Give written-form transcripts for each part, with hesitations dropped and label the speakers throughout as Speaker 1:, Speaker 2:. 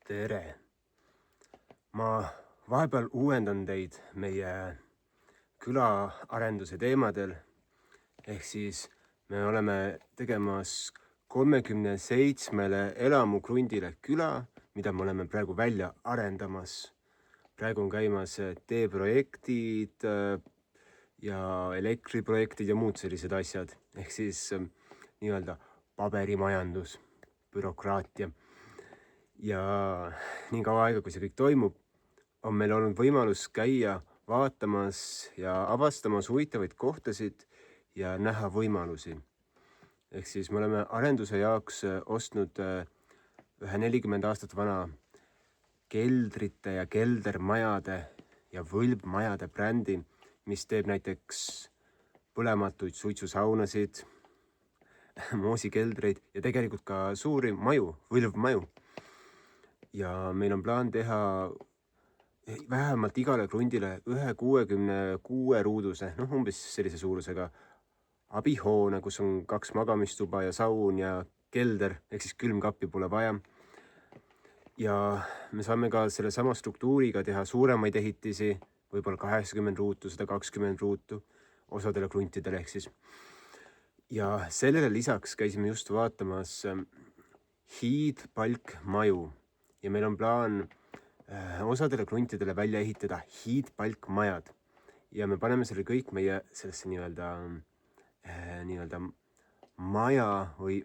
Speaker 1: Tere! Ma vahepeal uuendan teid meie külaarenduse teemadel. Ehk siis me oleme tegemas 37 elamukrundile küla, mida me oleme praegu välja arendamas. Praegu on käimas teeprojektid ja elektriprojektid ja muud sellised asjad. Ehk siis nii-öelda paberimajandus, bürokraatia. Ja nii kaua aega, kui see kõik toimub, on meil olnud võimalus käia vaatamas ja avastamas huvitavaid kohtasid ja näha võimalusi. Ehk siis me oleme arenduse jaoks ostnud ühe 40 aastat vana keldrite ja keldermajade ja võlbmajade brändi, mis teeb näiteks põlematuid suitsusaunasid, moosikeldreid ja tegelikult ka suuri maju, võlvmaju. Ja meil on plaan teha vähemalt igale krundile ühe 66 ruuduse, umbes sellise suurusega abihoone, kus on 2 magamistuba ja saun ja kelder, ehk siis külmkappi pole vaja. Ja me saame ka selle sama struktuuriga teha suuremaid ehitisi, võib-olla 80 ruutu, 120 ruutu, osadele kruntidele ehk siis. Ja sellele lisaks käisime just vaatamas hiidpalkmaju. Ja meil on plaan osadele kruntidele välja ehitada hiidpalkmajad. Ja me paneme selle kõik meie sellesse nii-öelda maja või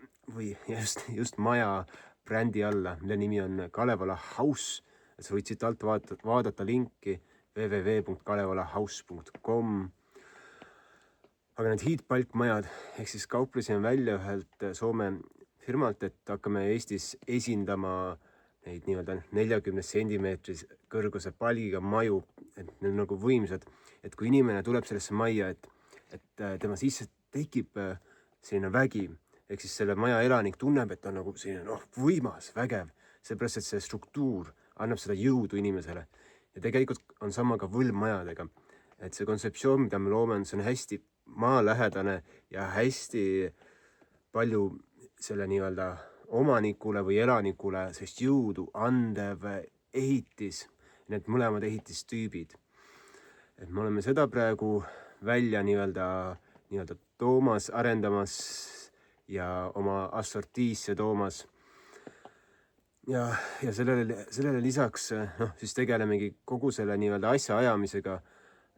Speaker 1: just maja brändi alla, mille nimi on Kalevala House. Sa võid siit alt vaadata linki www.kalevalahouse.com. Aga need hiidpalkmajad, ehk siis kauplesime välja ühelt Soome firmalt, et hakkame Eestis esindama neid nii-öelda 40 sentimeetris kõrguse palgiga maju, et need on nagu võimsad, et kui inimene tuleb sellesse majja, et tema sisse tekib selline vägi, ehk siis selle maja elanik tunneb, et ta on nagu selline võimas, vägev, seepärast, et see struktuur annab seda jõudu inimesele. Ja tegelikult on sama ka võlvmajadega, et see kontseptsioon, mida me loome, see on hästi maalähedane ja hästi palju selle nii-öelda omanikule või elanikule sellist jõudu andev ehitis, need mõlemad ehitistüübid. Et me oleme seda praegu välja nii-öelda toomas, arendamas ja oma assortiisse toomas. Ja sellele lisaks siis tegelemegi kogu selle nii-öelda asja ajamisega,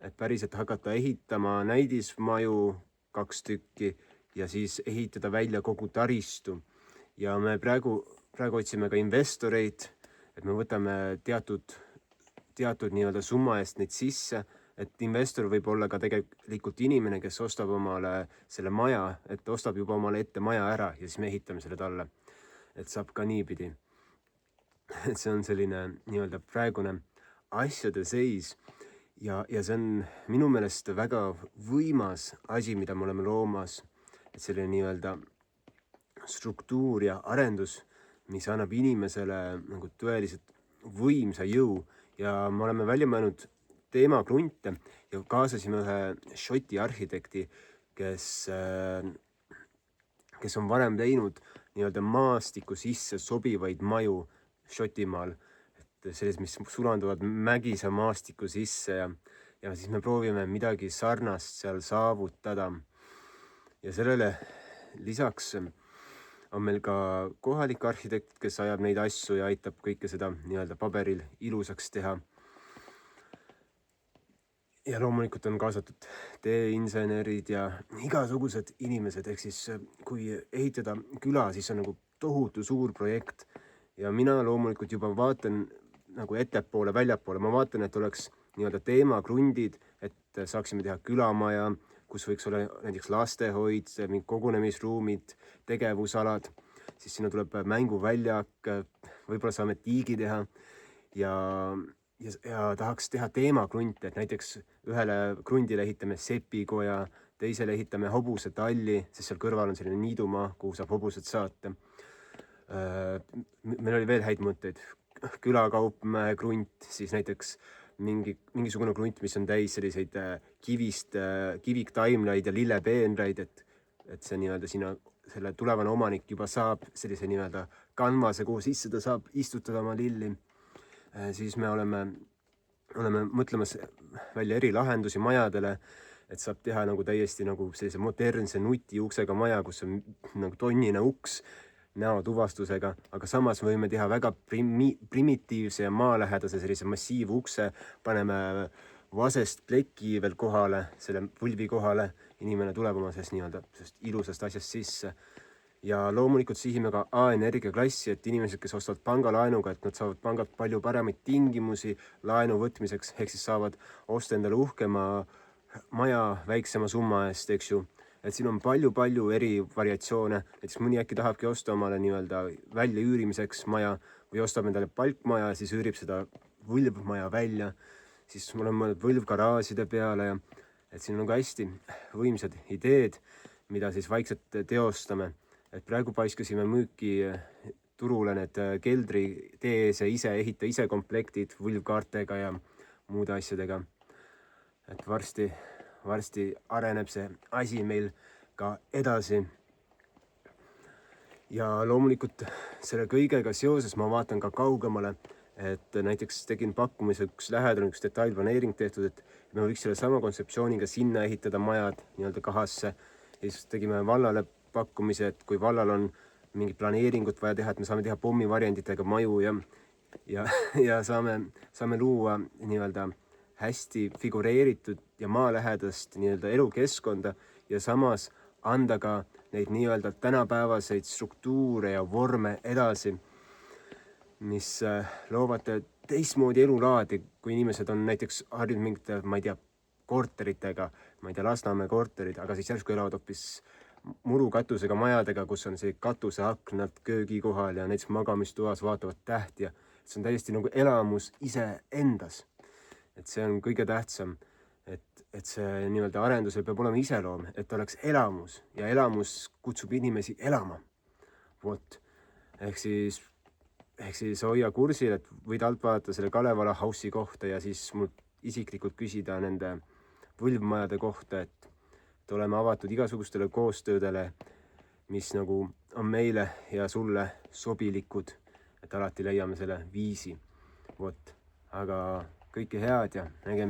Speaker 1: et päriselt hakata ehitama näidismaju 2 tükki ja siis ehitada välja kogu taristu. Ja me praegu otsime ka investoreid, et me võtame teatud nii-öelda summa eest neid sisse, et investor võib olla ka tegelikult inimene, kes ostab omale selle maja, et ostab juba omale ette maja ära ja siis me ehitame selle talle. Et saab ka niipidi. Et see on selline nii-öelda praegune asjade seis ja see on minu meelest väga võimas asi, mida me oleme loomas, et selline nii-öelda struktuur ja arendus, mis annab inimesele nagu tõeliselt võimsa jõu ja me oleme välja mõelnud teemakrunte ja kaasasime ühe Šoti arhitekti, kes on varem teinud nii-öelda maastiku sisse sobivaid maju Šotimaal, et sellised, mis sulanduvad mägise maastiku sisse ja siis me proovime midagi sarnast seal saavutada. Ja sellele lisaks on meil ka kohalik arhitekt, kes ajab neid asju ja aitab kõike seda nii-öelda paberil ilusaks teha. Ja loomulikult on kaasatud teeinsenerid ja igasugused inimesed, ehk siis kui ehitada küla, siis on nagu tohutu suur projekt. Ja mina loomulikult juba vaatan nagu ettepoole, väljapoole. Ma vaatan, et oleks nii-öelda teemakrundid, et saaksime teha külamaja, kus võiks olla näiteks lastehoid, kogunemisruumid, tegevusalad, siis sinna tuleb mänguväljak, võib-olla saame tiigi teha ja tahaks teha teemakrunte, et näiteks ühele krundile ehitame sepikoja, teisele ehitame hobusetalli, sest seal kõrval on selline niidumaa, kuhu saab hobused saata. Meil oli veel häid mõtteid, külakaupmäe krunt, siis näiteks mingisugune krunt, mis on täis selliseid kiviktaimlaid ja lillepeenraid, et see nii-öelda sinna selle tulevane omanik juba saab sellise nii-öelda kanvase, kuhu sisse ta saab istutada oma lilli. Siis me oleme mõtlemas välja eri lahendusi majadele, et saab teha nagu täiesti nagu sellise modernse nutiuksega maja, kus on nagu tonnine uks näotuvastusega, aga samas võime teha väga primitiivse ja maalähedase sellise massiivukse, paneme vasest pleki veel kohale, selle võlvi kohale, inimene tuleb oma sellest ilusast asjast sisse. Ja loomulikult sihime ka A-energia klassi, et inimesed, kes ostavad pangalaenuga, et nad saavad pangalt palju paremaid tingimusi laenu võtmiseks, ehk siis saavad osta endale uhkema maja väiksema summa eest, eks ju. Et siin on palju eri variatsioone, et mõni äkki tahabki osta omale nii-öelda välja üürimiseks maja või ostab endale palkmaja, siis üürib seda võlvmaja välja, siis mul on mõned võlvgaraažide peale ja et siin on ka hästi võimsad ideed, mida siis vaikselt teostame. Et praegu paiskasime müüki turule need keldri tees ja ehita ise komplektid võlvkaartega ja muude asjadega. Et varsti areneb see asi meil ka edasi. Ja loomulikult selle kõigega seoses ma vaatan ka kaugemale, et näiteks tegin pakkumise üks lähedal, üks detailplaneering tehtud, et me võiks selle sama kontseptsiooniga sinna ehitada majad nii-öelda kahasse. Ja siis tegime vallale pakkumise, et kui vallal on mingi planeeringut vaja teha, et me saame teha pommivarianditega maju ja saame luua nii-öelda hästi figureeritud ja maalähedast nii-öelda elukeskkonda ja samas anda ka neid nii-öelda tänapäevaseid struktuure ja vorme edasi, mis loovad teistmoodi elulaadi, kui inimesed on näiteks harjunud mingite, ma ei tea, korteritega, ma ei tea, Lasnamäe korterid, aga siis järsku elavad hoopis murukatusega majadega, kus on see katuseaknad köögi kohal ja näiteks magamistoas vaatavad tähti ja see on täiesti nagu elamus iseendas. Et see on kõige tähtsam, et see nii-öelda arendusel peab olema iseloom, et oleks elamus ja elamus kutsub inimesi elama. Vot, ehk siis hoia kursil, et võid alt vaadata selle Kalevala House'i kohta ja siis mul isiklikult küsida nende võlvmajade kohta, et oleme avatud igasugustele koostöödele, mis nagu on meile ja sulle sobilikud, et alati leiame selle viisi. Vot, aga kõike head ja nägeme.